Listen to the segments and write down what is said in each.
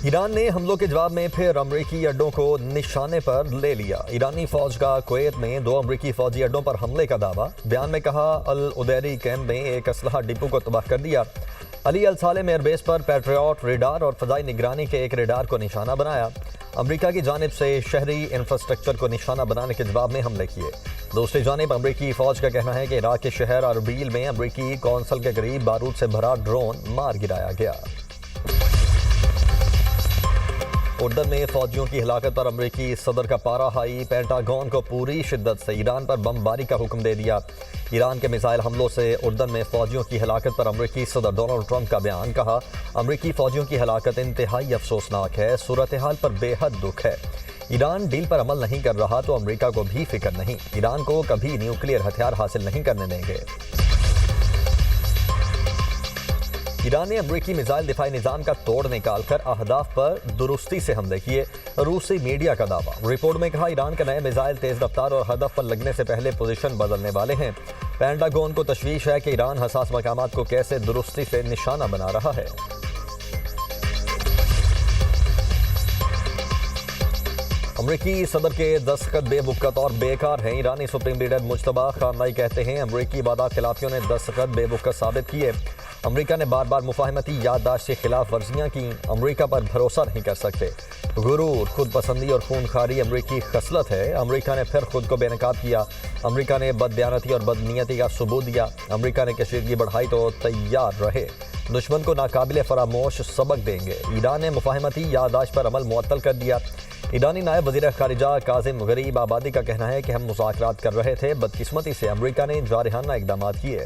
ایران نے حملوں کے جواب میں پھر امریکی اڈوں کو نشانے پر لے لیا۔ ایرانی فوج کا کویت میں 2 امریکی فوجی اڈوں پر حملے کا دعویٰ۔ بیان میں کہا العدیری کیمپ میں ایک اسلحہ ڈپو کو تباہ کر دیا۔ علی الصالح ایئر بیس پر پیٹریوٹ ریڈار اور فضائی نگرانی کے ایک ریڈار کو نشانہ بنایا۔ امریکہ کی جانب سے شہری انفراسٹرکچر کو نشانہ بنانے کے جواب میں حملے کیے۔ دوسری جانب امریکی فوج کا کہنا ہے کہ عراق کے شہر اربیل میں امریکی قونصل کے قریب بارود سے بھرا ڈرون مار گرایا گیا۔ اردن میں فوجیوں کی ہلاکت پر امریکی صدر کا پارا ہائی۔ پینٹاگون کو پوری شدت سے ایران پر بمباری کا حکم دے دیا۔ ایران کے میزائل حملوں سے اردن میں فوجیوں کی ہلاکت پر امریکی صدر ڈونلڈ ٹرمپ کا بیان۔ کہا امریکی فوجیوں کی ہلاکت انتہائی افسوسناک ہے، صورتحال پر بے حد دکھ ہے۔ ایران ڈیل پر عمل نہیں کر رہا تو امریکہ کو بھی فکر نہیں۔ ایران کو کبھی نیوکلیئر ہتھیار حاصل نہیں کرنے دیں گے۔ ایران نے امریکی میزائل دفاعی نظام کا توڑ نکال کر اہداف پر درستی سے حملے کیے۔ روسی میڈیا کا دعویٰ۔ رپورٹ میں کہا ایران کے نئے میزائل تیز رفتار اور ہدف پر لگنے سے پہلے پوزیشن بدلنے والے ہیں۔ پینٹاگون کو تشویش ہے کہ ایران حساس مقامات کو کیسے درستی سے نشانہ بنا رہا ہے۔ امریکی صدر کے دستخط بے وقت اور بیکار ہیں۔ ایرانی سپریم لیڈر مجتبیٰ خامنئی کہتے ہیں امریکی وعدہ خلافیوں نے دستخط بے وقت ثابت کیے۔ امریکہ نے بار بار مفاہمتی یادداشت کی خلاف ورزیاں کی، امریکہ پر بھروسہ نہیں کر سکتے۔ غرور، خود پسندی اور خونخواری امریکی خصلت ہے۔ امریکہ نے پھر خود کو بے نقاب کیا۔ امریکہ نے بددیانتی اور بدنیتی کا ثبوت دیا۔ امریکہ نے کشیدگی بڑھائی تو تیار رہے، دشمن کو ناقابل فراموش سبق دیں گے۔ ایران نے مفاہمتی یادداشت پر عمل معطل کر دیا۔ ایرانی نائب وزیر خارجہ کاظم غریب آبادی کا کہنا ہے کہ ہم مذاکرات کر رہے تھے، بدقسمتی سے امریکہ نے جارحانہ اقدامات کیے،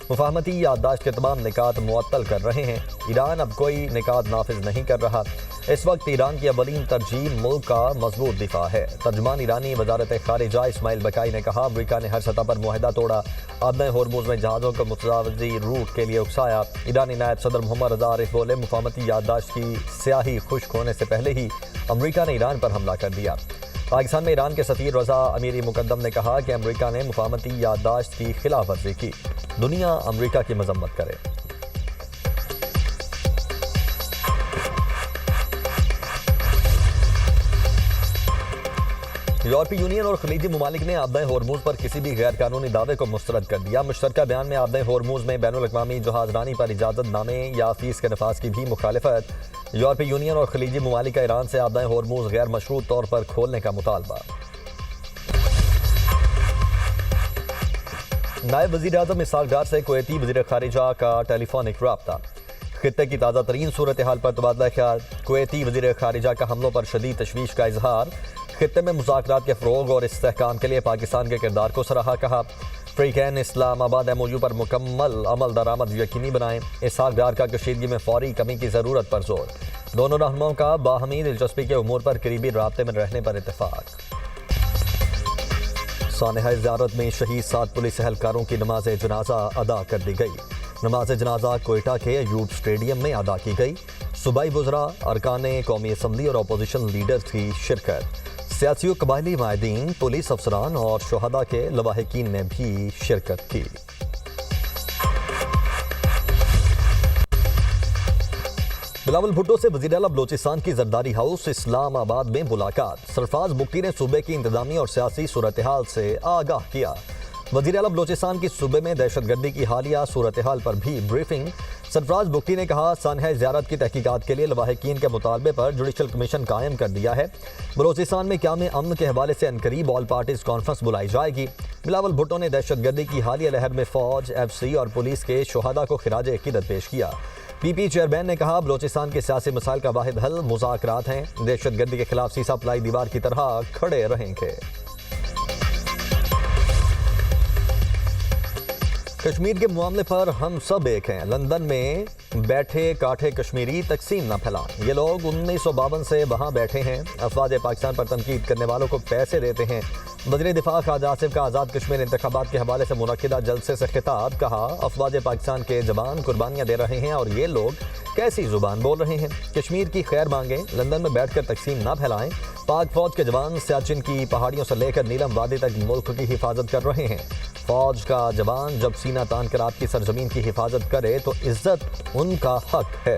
مفاہمتی یادداشت کے تمام نکات معطل کر رہے ہیں۔ ایران اب کوئی نکات نافذ نہیں کر رہا۔ اس وقت ایران کی اولین ترجیح ملک کا مضبوط دفاع ہے۔ ترجمان ایرانی وزارت خارجہ اسماعیل بقائی نے کہا امریکہ نے ہر سطح پر معاہدہ توڑا، آبِ ہرمز میں جہازوں کو متجاوزی روٹ کے لیے اکسایا۔ ایرانی نائب صدر محمد رضا عارف بولے مفاہمتی یادداشت کی سیاہی خشک ہونے سے پہلے ہی امریکہ نے ایران پر حملہ کر دیا۔ پاکستان میں ایران کے سفیر رضا امیری مقدم نے کہا کہ امریکہ نے مفاہمتی یادداشت کی خلاف ورزی کی، دنیا امریکہ کی مذمت کرے۔ یورپی یونین اور خلیجی ممالک نے آبِ ہرمز پر کسی بھی غیر قانونی دعوے کو مسترد کر دیا۔ مشترکہ بیان میں آبِ ہرمز میں بین الاقوامی جہاز رانی پر اجازت نامے یا فیس کے نفاذ کی بھی مخالفت۔ یورپی یونین اور خلیجی ممالک کا ایران سے آبِ ہرمز غیر مشروط طور پر کھولنے کا مطالبہ۔ نائب وزیر اعظم اسحاق ڈار سے کویتی وزیر خارجہ کا ٹیلی فونک رابطہ۔ خطے کی تازہ ترین صورتحال پر تبادلہ خیال۔ کویتی وزیر خارجہ کا حملوں پر شدید تشویش کا اظہار۔ خطے میں مذاکرات کے فروغ اور استحکام کے لیے پاکستان کے کردار کو سراہا۔ کہا فریقین اسلام آباد ایم او یو پر مکمل عمل درآمد یقینی بنائیں۔ اسحاق ڈار کا کشیدگی میں فوری کمی کی ضرورت پر زور۔ دونوں رہنماؤں کا باہمی دلچسپی کے امور پر قریبی رابطے میں رہنے پر اتفاق۔ سانحہ زیارت میں شہید 7 پولیس اہلکاروں کی نماز جنازہ ادا کر دی گئی۔ نماز جنازہ کوئٹہ کے ایوب اسٹیڈیم میں ادا کی گئی۔ صوبائی وزراء، ارکان قومی اسمبلی اور اپوزیشن لیڈرز کی شرکت۔ سیاسی و قبائلی مائدین، پولیس افسران اور شہداء کے لواحقین نے بھی شرکت کی۔ بلاول بھٹو سے وزیر اعلیٰ بلوچستان کی زرداری ہاؤس اسلام آباد میں ملاقات۔ سرفراز بگٹی نے صوبے کی انتظامی اور سیاسی صورتحال سے آگاہ کیا۔ وزیر اعلیٰ بلوچستان کی صوبے میں دہشت گردی کی حالیہ صورتحال پر بھی بریفنگ۔ سرفراز بگٹی نے کہا سانحہ زیارت کی تحقیقات کے لیے لواحقین کے مطالبے پر جوڈیشل کمیشن قائم کر دیا ہے۔ بلوچستان میں قیام امن کے حوالے سے عنقریب آل پارٹیز کانفرنس بلائی جائے گی۔ بلاول بھٹو نے دہشت گردی کی حالیہ لہر میں فوج، ایف سی اور پولیس کے شہداء کو خراج عقیدت پیش کیا۔ پی پی چیئرمین نے کہا بلوچستان کے سیاسی مسائل کا واحد حل مذاکرات ہیں، دہشت گردی کے خلاف سیسا پلائی دیوار کی طرح کھڑے رہیں گے۔ کشمیر کے معاملے پر ہم سب ایک ہیں، لندن میں بیٹھے کاٹھے کشمیری تقسیم نہ پھیلائیں۔ یہ لوگ 1952 سے وہاں بیٹھے ہیں، افواج پاکستان پر تنقید کرنے والوں کو پیسے دیتے ہیں۔ وزیر دفاع خواجہ آصف کا آزاد کشمیر انتخابات کے حوالے سے منعقدہ جلسے سے خطاب۔ کہا افواج پاکستان کے جوان قربانیاں دے رہے ہیں اور یہ لوگ کیسی زبان بول رہے ہیں۔ کشمیر کی خیر مانگیں، لندن میں بیٹھ کر تقسیم نہ پھیلائیں۔ پاک فوج کے جوان سیاچن کی پہاڑیوں سے لے کر نیلم وادی تک ملک کی حفاظت کر رہے ہیں۔ فوج کا جوان جب سینہ تان کر آپ کی سرزمین کی حفاظت کرے تو عزت ان کا حق ہے۔